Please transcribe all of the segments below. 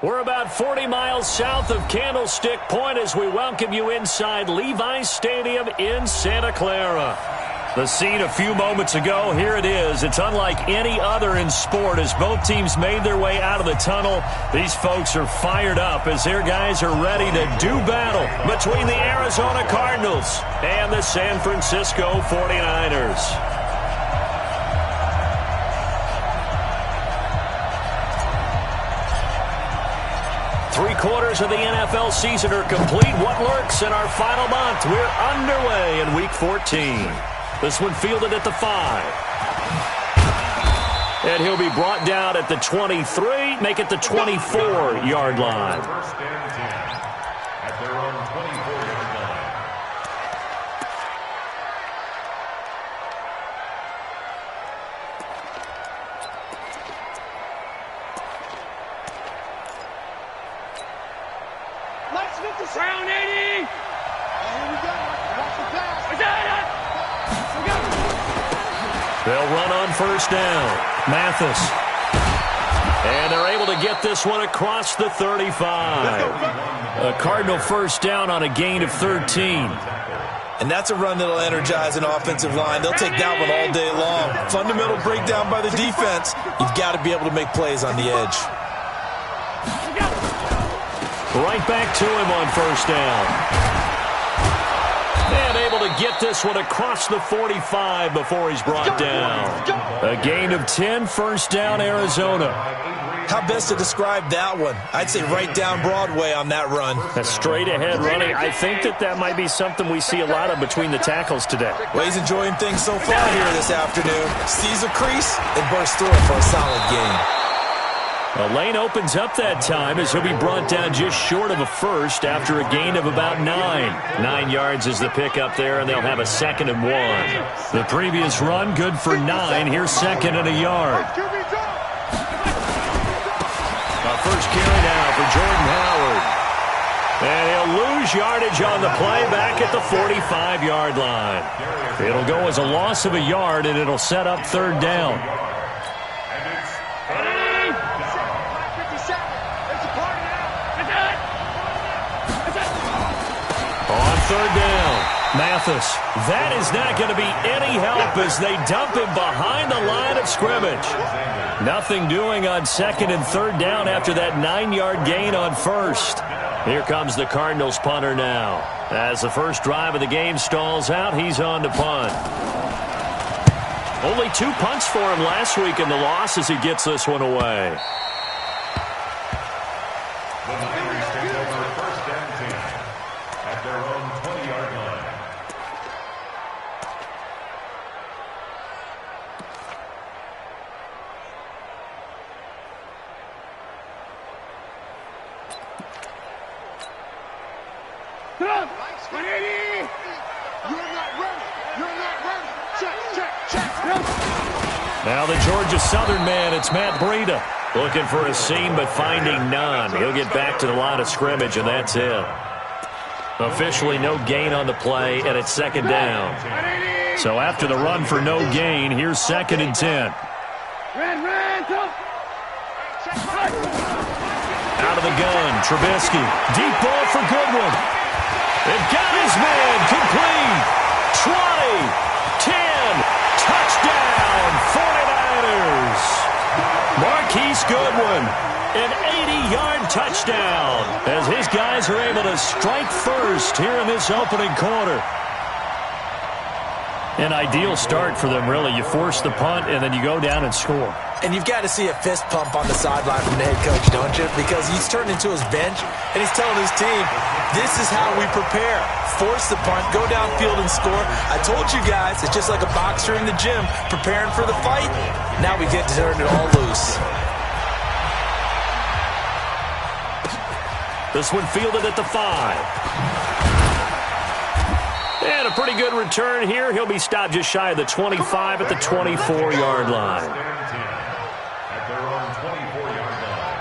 We're about 40 miles south of Candlestick Point as we welcome you inside Levi's Stadium in Santa Clara. The scene a few moments ago, here it is. It's unlike any other in sport as both teams made their way out of the tunnel. These folks are fired up as their guys are ready to do battle between the Arizona Cardinals and the San Francisco 49ers. Three-quarters of the NFL season are complete. What lurks in our final month? We're underway in Week 14. This one fielded at the 5. And he'll be brought down at the 23, make it the 24-yard line. First and 10 at their own 24-yard line. Let's get this round 80. Here we go. Watch the pass. They'll run on first down. Mathis. And they're able to get this one across the 35. A Cardinal first down on a gain of 13. And that's a run that'll energize an offensive line. They'll take that one all day long. Fundamental breakdown by the defense. You've got to be able to make plays on the edge. Right back to him on first down. And able to get this one across the 45 before he's brought down. A gain of 10, first down, Arizona. How best to describe that one? I'd say right down Broadway on that run. A straight-ahead running. I think that might be something we see a lot of between the tackles today. Well, he's enjoying things so far here this afternoon. Sees a crease and bursts through it for a solid gain. A lane opens up that time as he'll be brought down just short of a first after a gain of about 9. 9 yards is the pickup there, and they'll have a 2nd and 1. The previous run, good for 9. Here's 2nd and a yard. A first carry now for Jordan Howard. And he'll lose yardage on the play back at the 45-yard line. It'll go as a loss of a yard, and it'll set up 3rd down. On 3rd down, Mathis. That is not going to be any help as they dump him behind the line of scrimmage. Nothing doing on 2nd and 3rd down after that 9-yard gain on 1st. Here comes the Cardinals punter now. As the first drive of the game stalls out, he's on to punt. Only 2 punts for him last week in the loss as he gets this one away. Now the Georgia Southern man, it's Matt Breida. Looking for a seam but finding none. He'll get back to the line of scrimmage, and that's it. Officially no gain on the play, and it's 2nd down. So after the run for no gain, here's 2nd and 10. Out of the gun, Trubisky. Deep ball for Goodwin. They've got his man complete. 20, 10, touchdown, 49ers. Marquise Goodwin, an 80-yard touchdown as his guys are able to strike first here in this opening quarter. An ideal start for them, really. You force the punt, and then you go down and score. And you've got to see a fist pump on the sideline from the head coach, don't you? Because he's turned into his bench, and he's telling his team, this is how we prepare. Force the punt, go downfield and score. I told you guys, it's just like a boxer in the gym preparing for the fight. Now we get to turn it all loose. This one fielded at the 5. And a pretty good return here. He'll be stopped just shy of the 25 at the 24-yard line. At their own 24-yard line.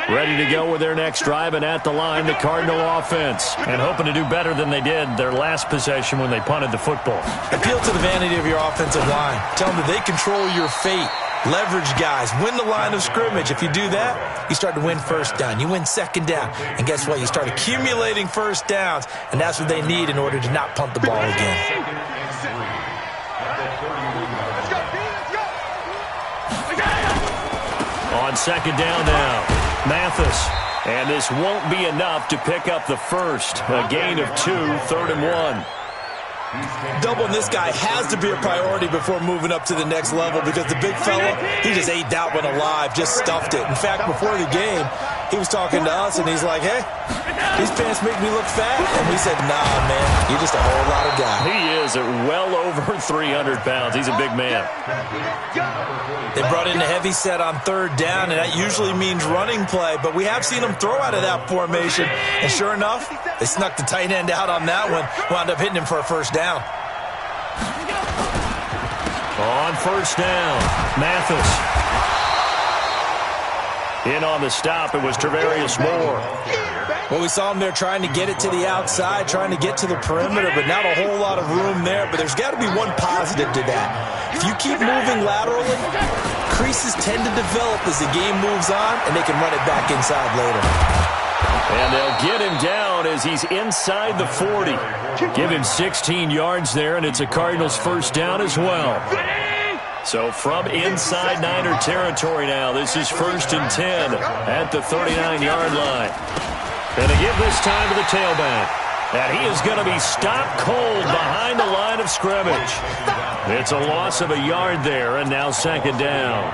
Ready to go with their next drive, and at the line, the Cardinal offense. And hoping to do better than they did their last possession when they punted the football. Appeal to the vanity of your offensive line. Tell them that they control your fate. Leverage guys. Win the line of scrimmage. If you do that, you start to win first down. You win second down. And guess what? You start accumulating first downs. And that's what they need in order to not punt the ball again. On second down now, Mathis. And this won't be enough to pick up the first. A gain of 2, 3rd and 1. Doubling this guy has to be a priority before moving up to the next level because the big fella, he just ate that one alive, just stuffed it. In fact, before the game, he was talking to us, and he's like, hey, these pants make me look fat. And we said, nah, man, you're just a whole lot of guy. He is at well over 300 pounds. He's a big man. They brought in a heavy set on 3rd down, and that usually means running play, but we have seen them throw out of that formation. And sure enough, they snuck the tight end out on that one, wound up hitting him for a first down. On first down, Mathis. In on the stop, it was Travarius Moore. Well, we saw him there trying to get it to the outside, trying to get to the perimeter, but not a whole lot of room there. But there's got to be one positive to that. If you keep moving laterally, creases tend to develop as the game moves on, and they can run it back inside later. And they'll get him down as he's inside the 40. Give him 16 yards there, and it's a Cardinals first down as well. So from inside Niner territory now, this is 1st and 10 at the 39-yard line. And they give this time to the tailback. And he is going to be stopped cold behind the line of scrimmage. It's a loss of a yard there, and now 2nd down.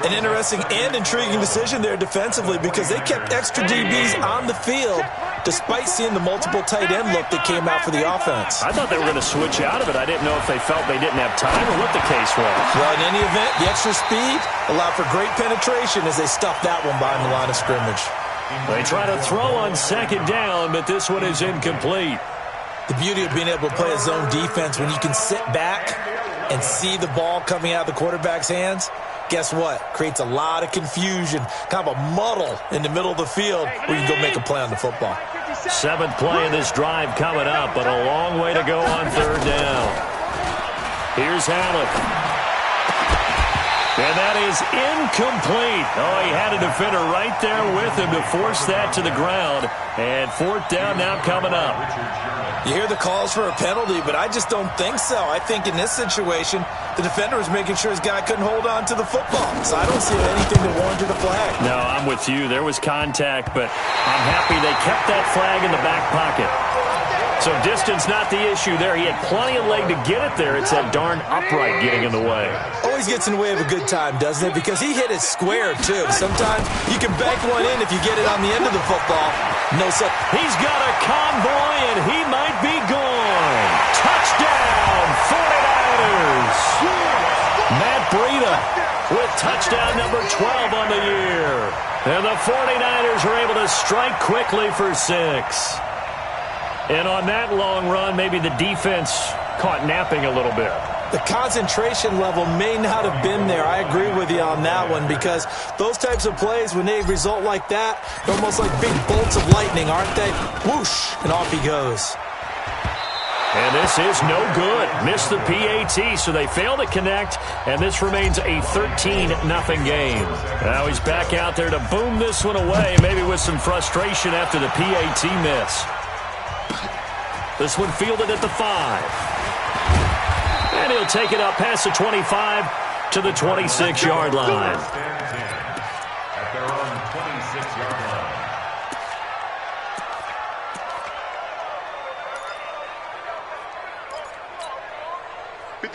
An interesting and intriguing decision there defensively because they kept extra DBs on the field despite seeing the multiple tight end look that came out for the offense. I thought they were going to switch out of it. I didn't know if they felt they didn't have time or what the case was. Well, in any event, the extra speed allowed for great penetration as they stuffed that one behind the line of scrimmage. They try to throw on 2nd down, but this one is incomplete. The beauty of being able to play a zone defense when you can sit back and see the ball coming out of the quarterback's hands, guess what? Creates a lot of confusion, kind of a muddle in the middle of the field where you can go make a play on the football. 7th play of this drive coming up, but a long way to go on 3rd down. Here's Halleck. And that is incomplete. Oh, he had a defender right there with him to force that to the ground. And 4th down now coming up. You hear the calls for a penalty, but I just don't think so. I think in this situation, the defender was making sure his guy couldn't hold on to the football. So I don't see anything that warranted a flag. No, I'm with you. There was contact, but I'm happy they kept that flag in the back pocket. So distance not the issue there. He had plenty of leg to get it there. It's that darn upright getting in the way. Always gets in the way of a good time, doesn't it? Because he hit it square, too. Sometimes you can bank one in if you get it on the end of the football. No, sir. He's got a convoy, and he might be gone. Touchdown, 49ers. Matt Breida with touchdown number 12 on the year. And the 49ers are able to strike quickly for 6. And on that long run, maybe the defense caught napping a little bit. The concentration level may not have been there. I agree with you on that one because those types of plays, when they result like that, they're almost like big bolts of lightning, aren't they? Whoosh, and off he goes. And this is no good. Missed the PAT, so they fail to connect, and this remains a 13-0 game. Now he's back out there to boom this one away, maybe with some frustration after the PAT miss. This one fielded at the 5. And he'll take it up past the 25 to the 26-yard line. At their own 26-yard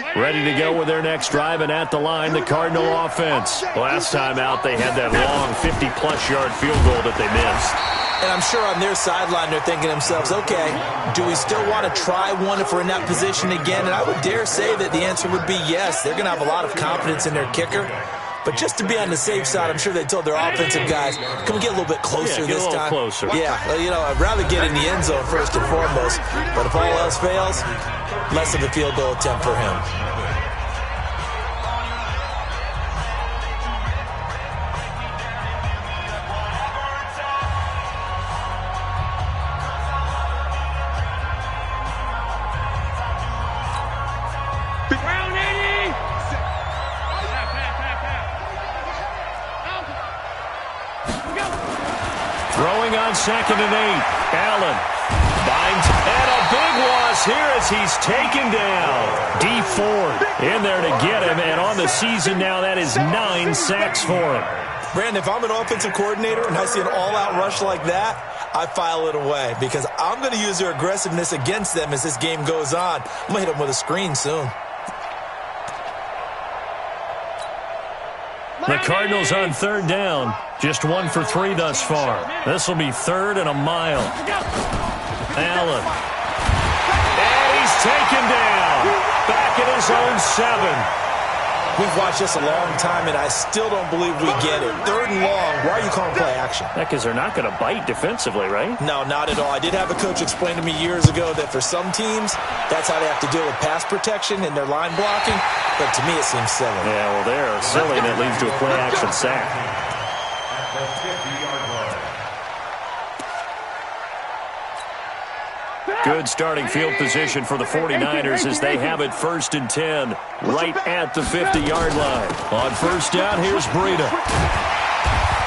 line. Ready to go with their next drive, and at the line, the Cardinal offense. Last time out, they had that long 50-plus yard field goal that they missed. And I'm sure on their sideline they're thinking to themselves, okay, do we still want to try one if we're in that position again? And I would dare say that the answer would be yes. They're going to have a lot of confidence in their kicker. But just to be on the safe side, I'm sure they told their offensive guys, can we get a little bit closer this time? Closer. Yeah, well, you know, I'd rather get in the end zone first and foremost. But if all else fails, less of a field goal attempt for him. Throwing on 2nd and 8. Allen finds, and a big loss here as he's taken down. D Ford in there to get him, and on the season now, that is 9 sacks for him. Brandon, if I'm an offensive coordinator and I see an all-out rush like that, I file it away because I'm going to use their aggressiveness against them as this game goes on. I'm going to hit them with a screen soon. The Cardinals on 3rd down. Just 1 for 3 thus far. This will be 3rd and a mile. Allen. And he's taken down. Back at his own 7. We've watched this a long time, and I still don't believe we get it. 3rd and long. Why are you calling play action? Because they're not going to bite defensively, right? No, not at all. I did have a coach explain to me years ago that for some teams, that's how they have to deal with pass protection and their line blocking. But to me, it seems silly. Yeah, well, they're silly, and it leads to a play action sack. At the 50-yard line. Good starting field position for the 49ers as they have it 1st and 10, right at the 50-yard line. On 1st down, here's Breida.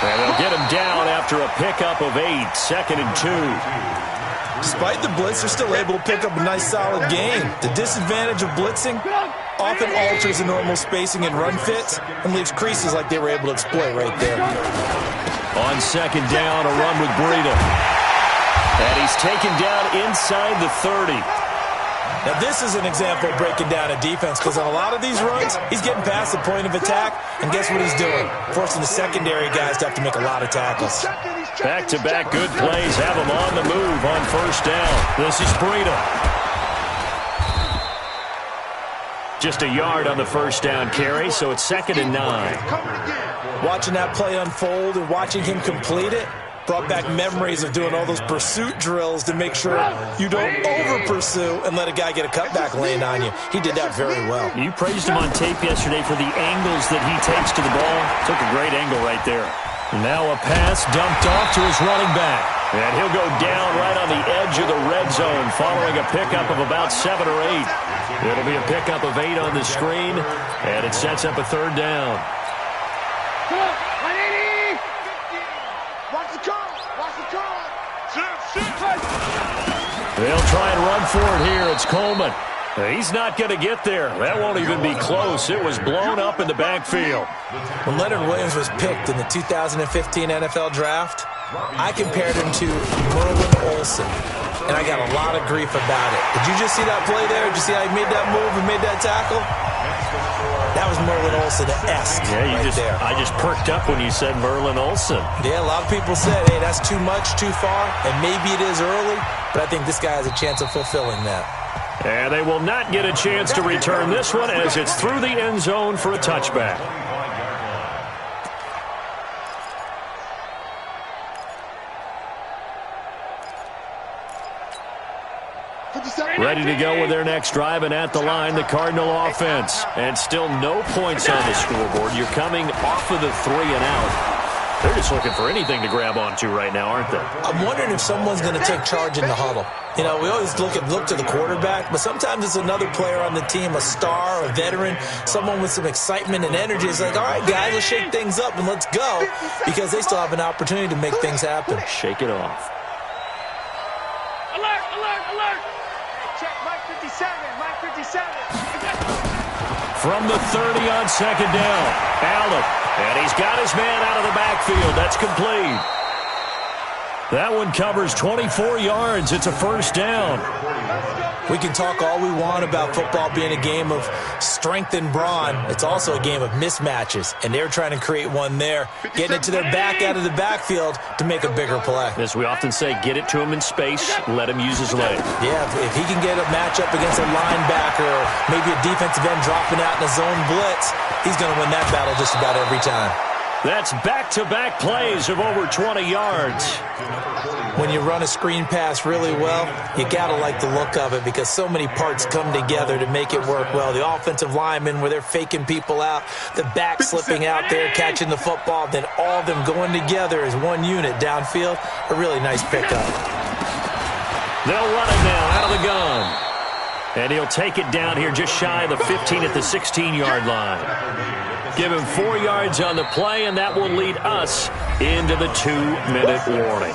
And they'll get him down after a pickup of 8, 2nd and 2. Despite the blitz, they're still able to pick up a nice, solid gain. The disadvantage of blitzing often alters the normal spacing and run fits and leaves creases like they were able to exploit right there. On 2nd down, a run with Breida. And he's taken down inside the 30. Now, this is an example of breaking down a defense because on a lot of these runs, he's getting past the point of attack, and guess what he's doing? Forcing the secondary guys to have to make a lot of tackles. Back-to-back good plays have him on the move on 1st down. This is Breida. Just a yard on the 1st down carry, so it's 2nd and 9. Watching that play unfold and watching him complete it brought back memories of doing all those pursuit drills to make sure you don't over-pursue and let a guy get a cutback lane on you. He did that very well. You praised him on tape yesterday for the angles that he takes to the ball. Took a great angle right there. Now a pass dumped off to his running back. And he'll go down right on the edge of the red zone following a pickup of about 7 or 8. It'll be a pickup of 8 on the screen, and it sets up a 3rd down. They'll try and run for it here. It's Coleman. He's not going to get there. That won't even be close. It was blown up in the backfield. When Leonard Williams was picked in the 2015 NFL Draft, I compared him to Merlin Olsen, and I got a lot of grief about it. Did you just see that play there? Did you see how he made that move and made that tackle? That was Merlin Olsen-esque. Yeah, I just perked up when you said Merlin Olsen. Yeah, a lot of people said, hey, that's too much, too far, and maybe it is early, but I think this guy has a chance of fulfilling that. And they will not get a chance to return this one as it's through the end zone for a touchback. Ready to go with their next drive, and at the line, the Cardinal offense. And still no points on the scoreboard. You're coming off of the 3 and out. They're just looking for anything to grab onto right now, aren't they? I'm wondering if someone's going to take charge in the huddle. You know, we always look to the quarterback, but sometimes it's another player on the team, a star, a veteran, someone with some excitement and energy. It's like, all right, guys, let's shake things up and let's go, because they still have an opportunity to make things happen. Shake it off. Alert, alert, alert. Check Mike 57, Mike 57. From the 30 on 2nd down, Allen. And he's got his man out of the backfield. That's complete. That one covers 24 yards. It's a 1st down. We can talk all we want about football being a game of strength and brawn. It's also a game of mismatches, and they're trying to create one there, getting it to their back out of the backfield to make a bigger play. As we often say, get it to him in space, let him use his leg. Yeah, if he can get a matchup against a linebacker or maybe a defensive end dropping out in a zone blitz, he's going to win that battle just about every time. That's back-to-back plays of over 20 yards. When you run a screen pass really well, you got to like the look of it because so many parts come together to make it work well. The offensive linemen where they're faking people out, the back slipping out there, catching the football, then all of them going together as one unit downfield. A really nice pickup. They'll run it now out of the gun. And he'll take it down here just shy of the 15 at the 16-yard line. Give him 4 yards on the play, and that will lead us into the 2-minute warning.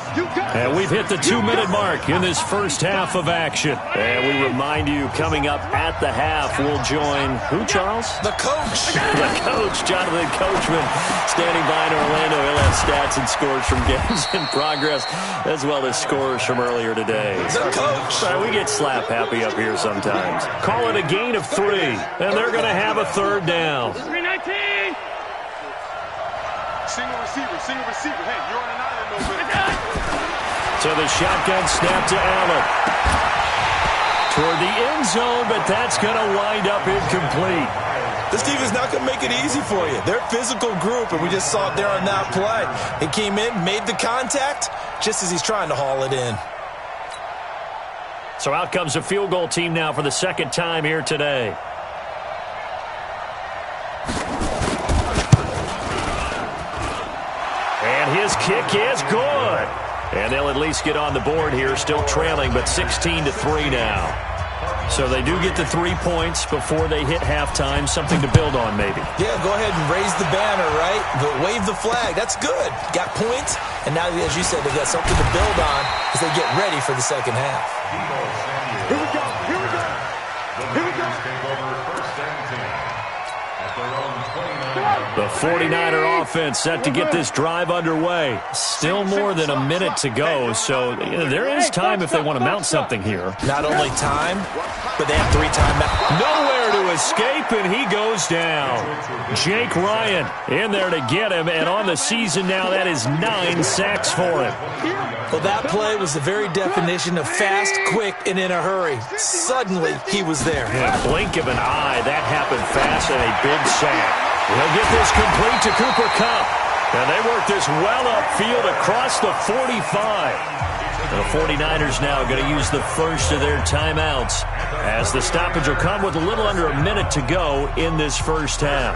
And we've hit the 2-minute mark in this first half of action. And we remind you, coming up at the half, we'll join who, Charles? The coach. The coach, Jonathan Coachman, standing by in Orlando. He'll have stats and scores from games in progress, as well as scores from earlier today. The coach. Sorry, we get slap happy up here sometimes. Call it a gain of 3, and they're going to have a third down. 319. Single receiver. Hey, you're on an island over. So the shotgun snap to Allen. Toward the end zone, but that's going to wind up incomplete. This team is not going to make it easy for you. They're a physical group, and we just saw it there on that play. He came in, made the contact, just as he's trying to haul it in. So out comes a field goal team now for the second time here today. And his kick is good. And they'll at least get on the board here, still trailing, but 16-3 now. So they do get the 3 points before they hit halftime, something to build on maybe. Yeah, go ahead and raise the banner, right? But wave the flag. That's good. Got points, and now, as you said, they've got something to build on as they get ready for the second half. Here we go. Take over first and 10 at their own 29. The 49er offense set to get this drive underway. Still more than a minute to go, so there is time if they want to mount something here. Not only time, but they have 3 timeouts. Nowhere to escape, and he goes down. Jake Ryan in there to get him, and on the season now, that is 9 sacks for him. Well, that play was the very definition of fast, quick, and in a hurry. Suddenly, he was there. In a blink of an eye, that happened fast, and a big sack. He'll get this complete to Cooper Kupp. And they work this well upfield across the 45. The 49ers now going to use the first of their timeouts as the stoppage will come with a little under a minute to go in this first half.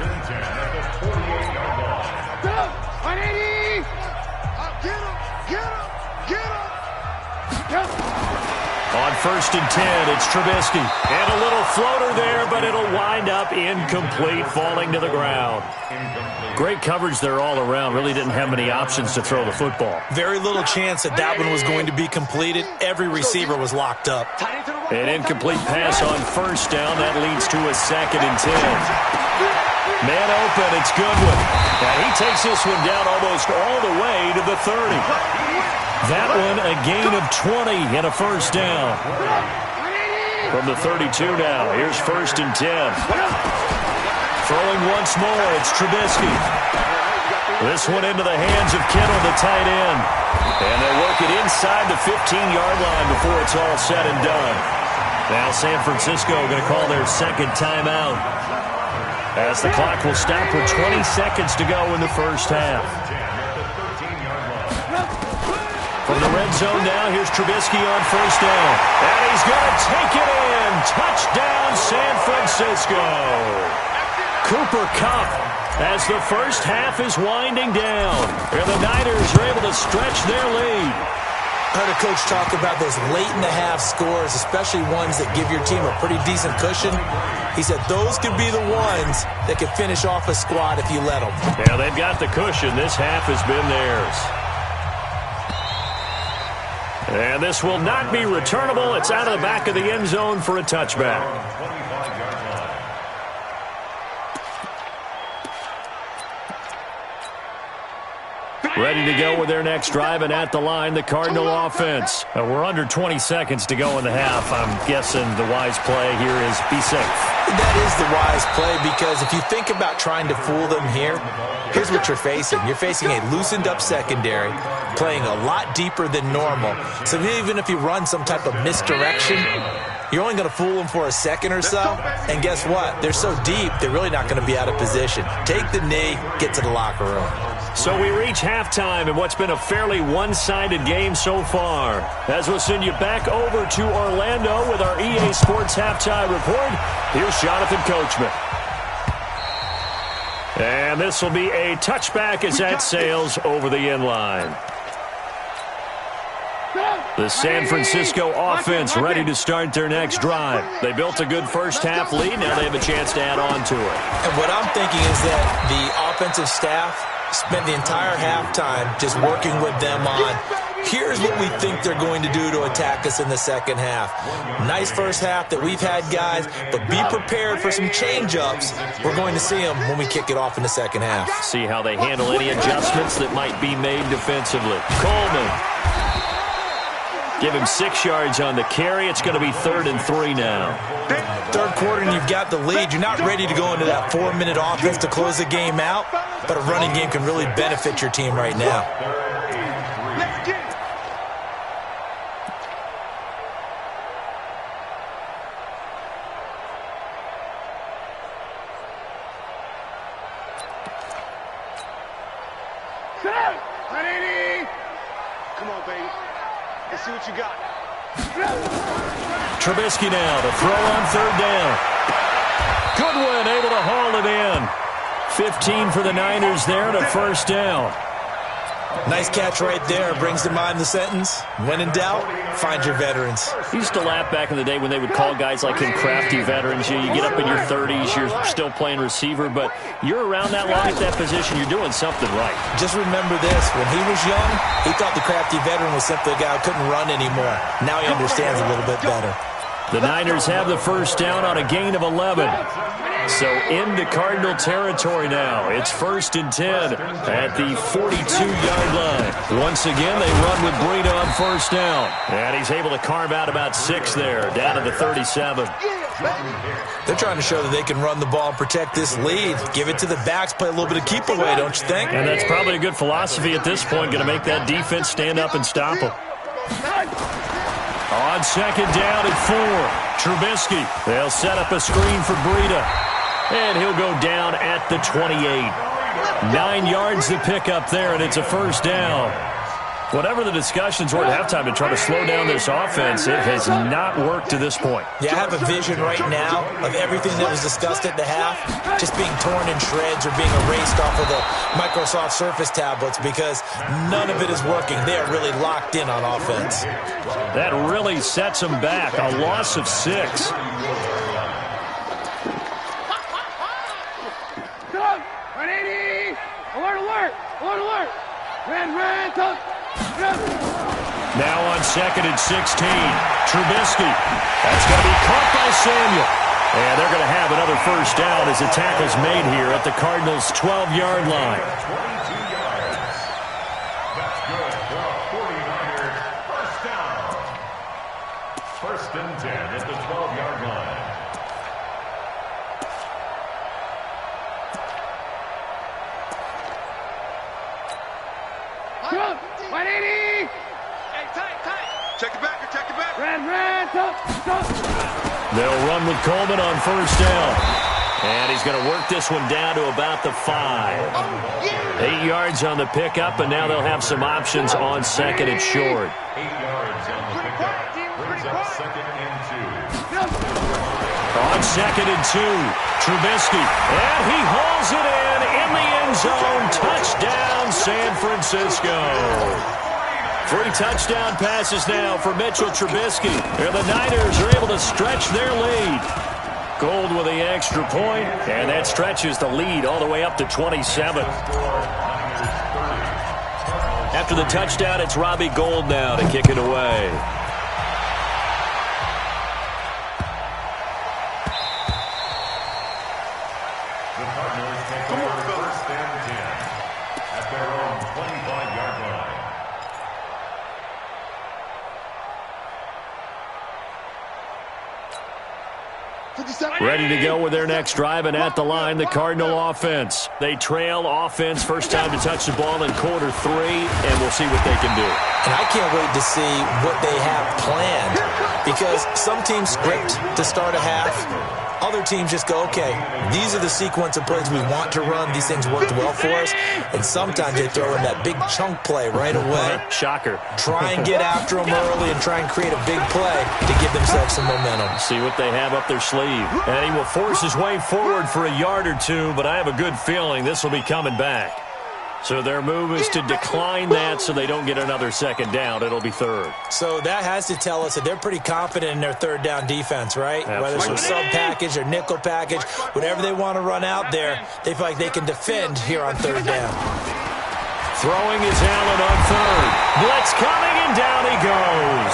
180. Get him. On first and 10, it's Trubisky. And a little floater there, but it'll wind up incomplete, falling to the ground. Great coverage there all around. Really didn't have many options to throw the football. Very little chance that that one was going to be completed. Every receiver was locked up. An incomplete pass on first down. That leads to a second and 10. Man open, it's Goodwin. And he takes this one down almost all the way to the 30. That one a gain of 20 and a first down. From the 32 now, here's first and 10. Throwing once more, it's Trubisky. This one into the hands of Kittle, the tight end. And they'll work it inside the 15-yard line before it's all said and done. Now San Francisco going to call their second timeout, as the clock will stop with 20 seconds to go in the first half. From the red zone now, here's Trubisky on first down. And he's going to take it in. Touchdown, San Francisco. Cooper Kupp as the first half is winding down. And the Niners are able to stretch their lead. I heard a coach talk about those late-in-the-half scores, especially ones that give your team a pretty decent cushion. He said those could be the ones that could finish off a squad if you let them. Yeah, they've got the cushion. This half has been theirs. And this will not be returnable. It's out of the back of the end zone for a touchback. Ready to go with their next drive, and at the line, the Cardinal offense. We're under 20 seconds to go in the half. I'm guessing the wise play here is be safe. That is the wise play, because if you think about trying to fool them here, here's what you're facing. You're facing a loosened-up secondary, playing a lot deeper than normal. So even if you run some type of misdirection, you're only going to fool them for a second or so. And guess what? They're so deep, they're really not going to be out of position. Take the knee, get to the locker room. So we reach halftime in what's been a fairly one-sided game so far. As we'll send you back over to Orlando with our EA Sports Halftime Report, here's Jonathan Coachman. And this will be a touchback as that sails over the end line. The San Francisco offense ready to start their next drive. They built a good first half lead. Now they have a chance to add on to it. And what I'm thinking is that the offensive staff spent the entire halftime just working with them on, here's what we think they're going to do to attack us in the second half. Nice first half that we've had, guys, but be prepared for some change-ups. We're going to see them when we kick it off in the second half. See how they handle any adjustments that might be made defensively. Coleman. Give him 6 yards on the carry. It's going to be 3rd and 3 now. Third quarter and you've got the lead. You're not ready to go into that 4-minute offense to close the game out, but a running game can really benefit your team right now. Let's get it. Come on, baby. Let's see what you got. Trubisky now to throw on 3rd down. Goodwin able to haul it in. 15 for the Niners there and a 1st down. Nice catch right there. Brings to mind the sentence, when in doubt, find your veterans. He used to laugh back in the day when they would call guys like him crafty veterans. You get up in your 30s, you're still playing receiver, but you're around that long at that position, you're doing something right. Just remember this, when he was young, he thought the crafty veteran was simply a guy who couldn't run anymore. Now he understands a little bit better. The Niners have the 1st down on a gain of 11. So into Cardinal territory now. It's 1st and 10 at the 42-yard line. Once again, they run with Breida on 1st down. And he's able to carve out about 6 there, down to the 37. They're trying to show that they can run the ball and protect this lead. Give it to the backs, play a little bit of keep away, don't you think? And that's probably a good philosophy at this point, going to make that defense stand up and stop them. On 2nd down at 4, Trubisky. They'll set up a screen for Breida. And he'll go down at the 28. 9 yards to pick up there, and it's a 1st down. Whatever the discussions were at halftime to try to slow down this offense, it has not worked to this point. Yeah, I have a vision right now of everything that was discussed at the half just being torn in shreds or being erased off of the Microsoft Surface tablets because none of it is working. They are really locked in on offense. That really sets them back. A loss of 6. Alert! Alert! Red, top. Now on 2nd and 16, Trubisky. That's going to be caught by Samuel. And they're going to have another 1st down as the tackle's made here at the Cardinals' 12-yard line. 22 yards. That's good for a 49er 1st down. 1st and 10 at the 12-yard line. Go! 180! Hey, tight! Check it back! Red, top. They'll run with Coleman on 1st down. And he's going to work this one down to about the 5. 8 yards on the pickup, and now they'll have some options on 2nd and short. 8 yards on the pickup. Brings up 2nd and 2. On 2nd and 2, Trubisky. And he hauls it in the end zone. Touchdown, San Francisco. 3 touchdown passes now for Mitchell Trubisky. And the Niners are able to stretch their lead. Gold with the extra point, and that stretches the lead all the way up to 27. After the touchdown, it's Robbie Gould now to kick it away. The Cardinals take over 1st and 10 at their own 25-yard line. Ready to go with their next drive, and at the line, the Cardinal offense. They trail offense, first time to touch the ball in quarter 3, and we'll see what they can do. And I can't wait to see what they have planned because some teams script to start a half. Other teams just go, okay, these are the sequence of plays we want to run. These things worked well for us. And sometimes they throw in that big chunk play right away. Shocker. Try and get after them early and try and create a big play to give themselves some momentum. See what they have up their sleeve. And he will force his way forward for a yard or 2, but I have a good feeling this will be coming back. So their move is to decline that so they don't get another 2nd down. It'll be 3rd. So that has to tell us that they're pretty confident in their 3rd down defense, right? Absolutely. Whether it's a sub package or nickel package, whatever they want to run out there, they feel like they can defend here on 3rd down. Throwing is Allen on third. Blitz coming, and down he goes.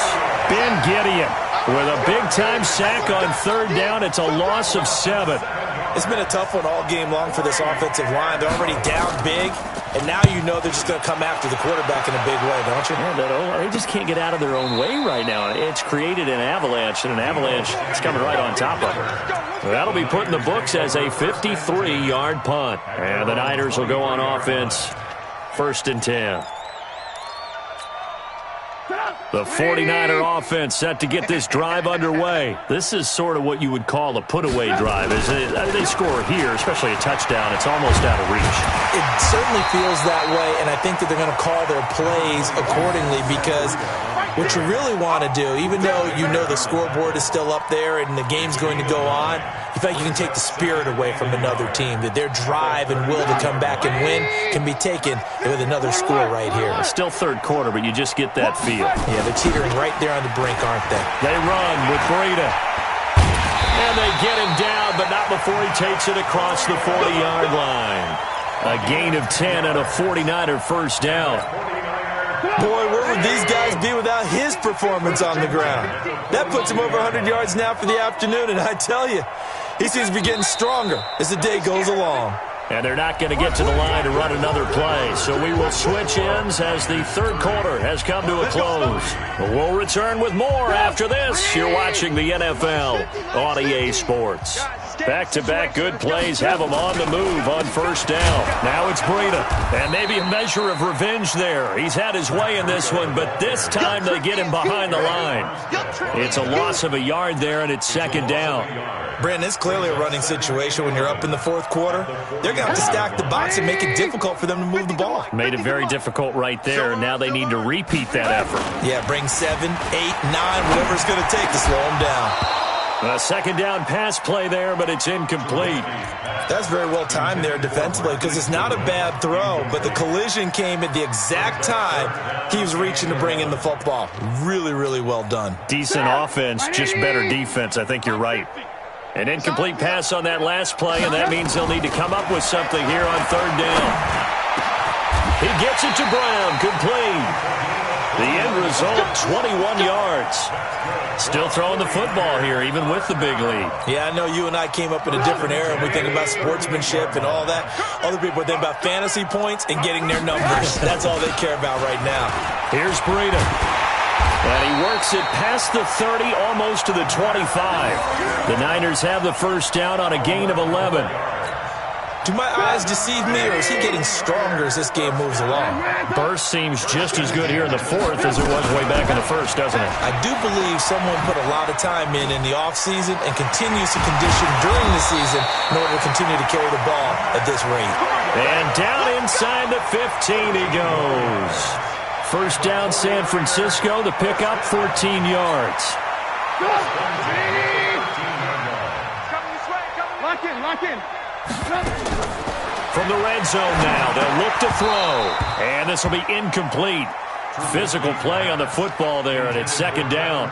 Ben Gideon with a big-time sack on third down. It's a loss of 7. It's been a tough one all game long for this offensive line. They're already down big, and now you know they're just going to come after the quarterback in a big way, don't you? Yeah, they just can't get out of their own way right now. It's created an avalanche, and an avalanche is coming right on top of it. That'll be put in the books as a 53-yard punt. And the Niners will go on offense, 1st and 10. The 49er offense set to get this drive underway. This is sort of what you would call a put-away drive. As they score here, especially a touchdown, it's almost out of reach. It certainly feels that way, and I think that they're going to call their plays accordingly, because what you really want to do, even though you know the scoreboard is still up there and the game's going to go on, you feel like you can take the spirit away from another team, that their drive and will to come back and win can be taken with another score right here. It's still third quarter, but you just get that feel. Yeah, they're teetering right there on the brink, aren't they? They run with Breida. And they get him down, but not before he takes it across the 40-yard line. A gain of 10 and a 49er first down. Boy, where would these guys be without his performance on the ground? That puts him over 100 yards now for the afternoon, and I tell you, he seems to be getting stronger as the day goes along. And they're not going to get to the line to run another play. So we will switch ends as the third quarter has come to a close. We'll return with more after this. You're watching the NFL on EA Sports. Back-to-back good plays have them on the move on first down. Now it's Breida. And maybe a measure of revenge there. He's had his way in this one, but this time they get him behind the line. It's a loss of a yard there, and it's 2nd down. Brandon, it's clearly a running situation when you're up in the fourth quarter. They're going to have to stack the box and make it difficult for them to move the ball. Made it very difficult right there. Now they need to repeat that effort. Yeah, bring 7, 8, 9, whatever it's going to take to slow them down. A 2nd down pass play there, but it's incomplete. That's very well timed there defensively, because it's not a bad throw, but the collision came at the exact time he was reaching to bring in the football. Really, really well done. Decent offense, just better defense. I think you're right. An incomplete pass on that last play, and that means they'll need to come up with something here on 3rd down. He gets it to Brown, complete. The end result, 21 yards. Still throwing the football here, even with the big lead. Yeah, I know you and I came up in a different era, and we think about sportsmanship and all that. Other people think about fantasy points and getting their numbers. That's all they care about right now. Here's Breida. And he works it past the 30, almost to the 25. The Niners have the first down on a gain of 11. Do my eyes deceive me, or is he getting stronger as this game moves along? Burst seems just as good here in the fourth as it was way back in the first, doesn't it? I do believe someone put a lot of time in the offseason and continues to condition during the season in order to continue to carry the ball at this rate. And down inside the 15 he goes. First down, San Francisco. The pickup, 14 yards. Lock in, lock in. From the red zone now, they'll look to throw. And this will be incomplete. Physical play on the football there, and it's 2nd down.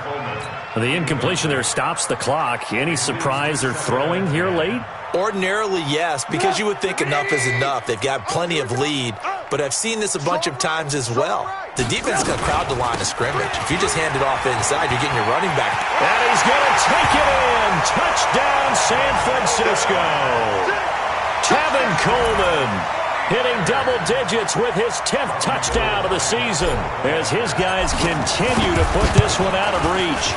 The incompletion there stops the clock. Any surprise they're throwing here late? Ordinarily, yes, because you would think enough is enough. They've got plenty of lead, but I've seen this a bunch of times as well. The defense is going to crowd the line of scrimmage. If you just hand it off inside, you're getting your running back. And he's going to take it in. Touchdown, San Francisco. Tevin Coleman hitting double digits with his 10th touchdown of the season as his guys continue to put this one out of reach.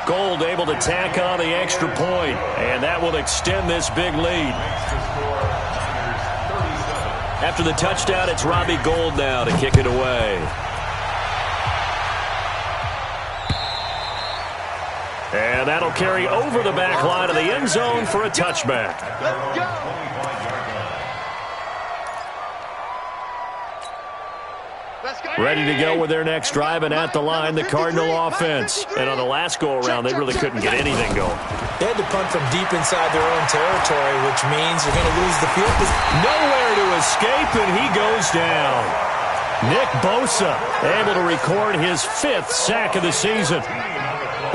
Gold able to tack on the extra point, and that will extend this big lead. After the touchdown, it's Robbie Gould now to kick it away. And that'll carry over the back line of the end zone for a touchback. Let's go. Ready to go with their next drive, and at the line, the Cardinal offense. And on the last go-around, they really couldn't get anything going. They had to punt from deep inside their own territory, which means they're going to lose the field. Nowhere to escape, and he goes down. Nick Bosa able to record his 5th sack of the season.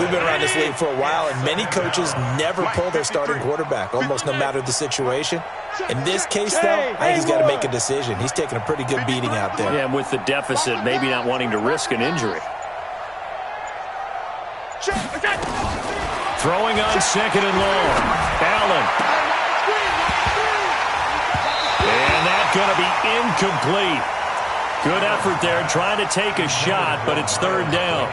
We've been around this league for a while, and many coaches never pull their starting quarterback, almost no matter the situation. In this case, though, I think he's got to make a decision. He's taking a pretty good beating out there. Yeah, and with the deficit, maybe not wanting to risk an injury. Throwing on second and long. Allen. And that's going to be incomplete. Good effort there, trying to take a shot, but it's third down.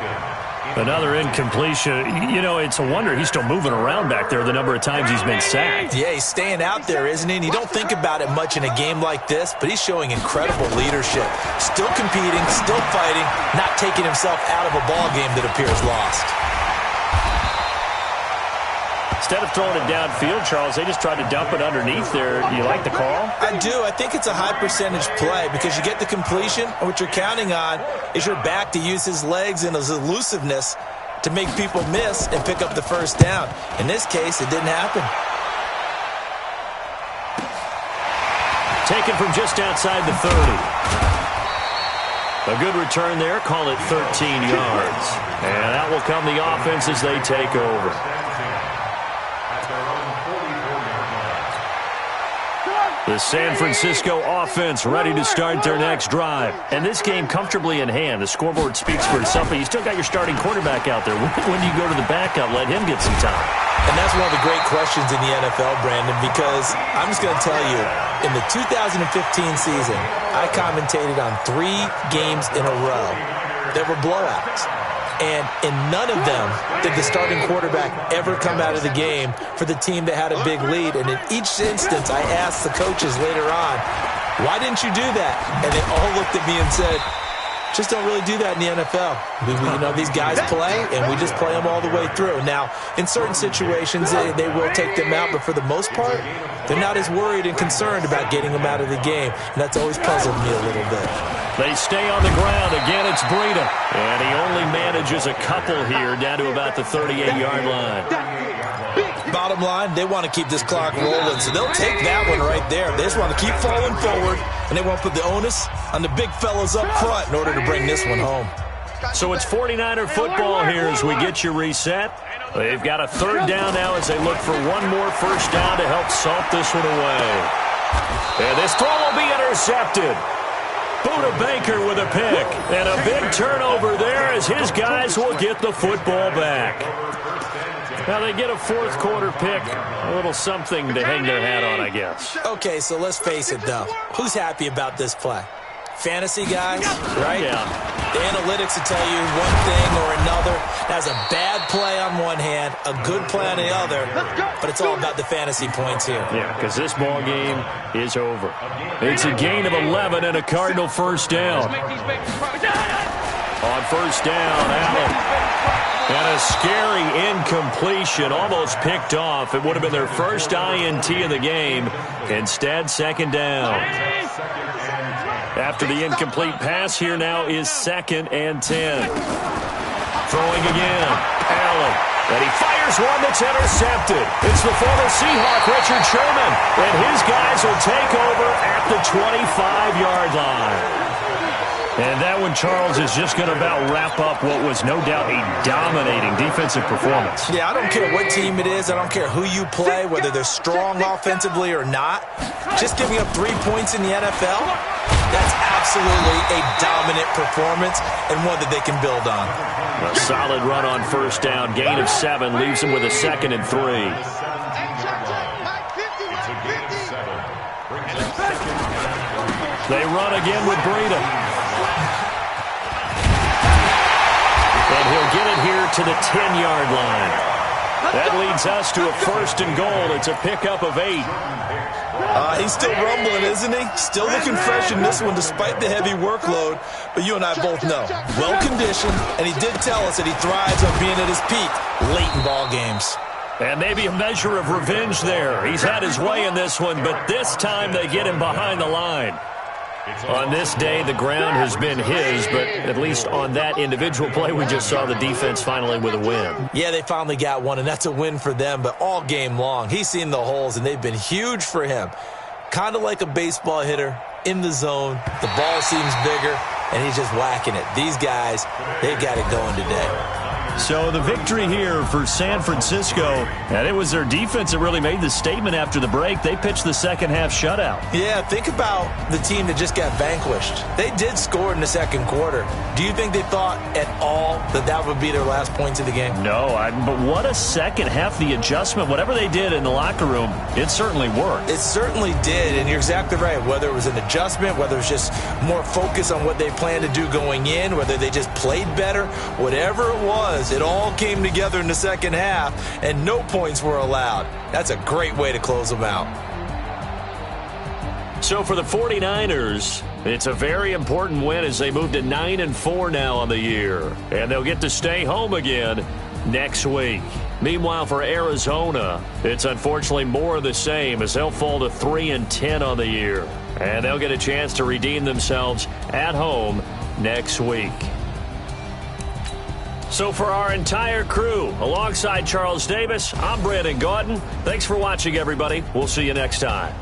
Another incompletion. You know, it's a wonder he's still moving around back there the number of times he's been sacked. Yeah, he's staying out there, isn't he? And you don't think about it much in a game like this, but he's showing incredible leadership. Still competing, still fighting, not taking himself out of a ball game that appears lost. Instead of throwing it downfield, Charles, they just tried to dump it underneath there. You like the call? I do. I think it's a high-percentage play because you get the completion, and what you're counting on is your back to use his legs and his elusiveness to make people miss and pick up the first down. In this case, it didn't happen. Taken from just outside the 30. A good return there. Call it 13 yards. And that will come the offense as they take over. The San Francisco offense ready to start their next drive. And this game comfortably in hand. The scoreboard speaks for itself, but you still got your starting quarterback out there. When do you go to the backup? Let him get some time. And that's one of the great questions in the NFL, Brandon, because I'm just going to tell you, in the 2015 season, I commentated on 3 games in a row that were blowouts. And in none of them did the starting quarterback ever come out of the game for the team that had a big lead. And in each instance, I asked the coaches later on, why didn't you do that? And they all looked at me and said, just don't really do that in the NFL. You know, these guys play, and we just play them all the way through. Now, in certain situations, they will take them out, but for the most part, they're not as worried and concerned about getting them out of the game. And that's always puzzled me a little bit. They stay on the ground. Again, it's Breida. And he only manages a couple here down to about the 38-yard line. Bottom line, they want to keep this clock rolling, so they'll take that one right there. They just want to keep falling forward, and they want to put the onus on the big fellas up front in order to bring this one home. So it's 49er football here as we get you reset. They've got a third down now as they look for one more first down to help salt this one away. And this throw will be intercepted. Buda Baker with a pick. And a big turnover there as his guys will get the football back. Now they get a fourth quarter pick. A little something to hang their hat on, I guess. Okay, so let's face it, though. Who's happy about this play? Fantasy guys, right? Yeah. The analytics will tell you one thing or another. That's a bad play on one hand, a good play on the other, but it's all about the fantasy points here. Yeah, because this ball game is over. It's a gain of 11 and a Cardinal first down. On first down, Allen. And a scary incompletion, almost picked off. It would have been their first INT of the game. Instead, second down. After the incomplete pass, here now is 2nd and 10. Throwing again, Allen. And he fires one that's intercepted. It's the former Seahawk, Richard Sherman. And his guys will take over at the 25-yard line. And that one, Charles, is just going to about wrap up what was no doubt a dominating defensive performance. Yeah, I don't care what team it is. I don't care who you play, whether they're strong offensively or not. Just giving up 3 points in the NFL, that's absolutely a dominant performance and one that they can build on. A solid run on first down. Gain of 7 leaves them with a 2nd and 3. They run again with Breida. And he'll get it here to the 10-yard line. That leads us to a 1st and goal. It's a pickup of 8. He's still rumbling, isn't he? Still looking fresh in this one despite the heavy workload. But you and I both know, well-conditioned, and he did tell us that he thrives on being at his peak late in ball games. And maybe a measure of revenge there. He's had his way in this one, but this time they get him behind the line. On this day, the ground has been his, but at least on that individual play, we just saw the defense finally with a win. Yeah, they finally got one, and that's a win for them, but all game long, he's seen the holes, and they've been huge for him. Kind of like a baseball hitter in the zone. The ball seems bigger, and he's just whacking it. These guys, they've got it going today. So the victory here for San Francisco, and it was their defense that really made the statement after the break. They pitched the second half shutout. Yeah, think about the team that just got vanquished. They did score in the second quarter. Do you think they thought at all that that would be their last points of the game? No, but what a second half, the adjustment, whatever they did in the locker room, it certainly worked. It certainly did, and you're exactly right. Whether it was an adjustment, whether it was just more focus on what they planned to do going in, whether they just played better, whatever it was, it all came together in the second half, and no points were allowed. That's a great way to close them out. So for the 49ers, it's a very important win as they move to 9-4 now on the year. And they'll get to stay home again next week. Meanwhile, for Arizona, it's unfortunately more of the same as they'll fall to 3-10 on the year. And they'll get a chance to redeem themselves at home next week. So for our entire crew, alongside Charles Davis, I'm Brandon Gaudin. Thanks for watching, everybody. We'll see you next time.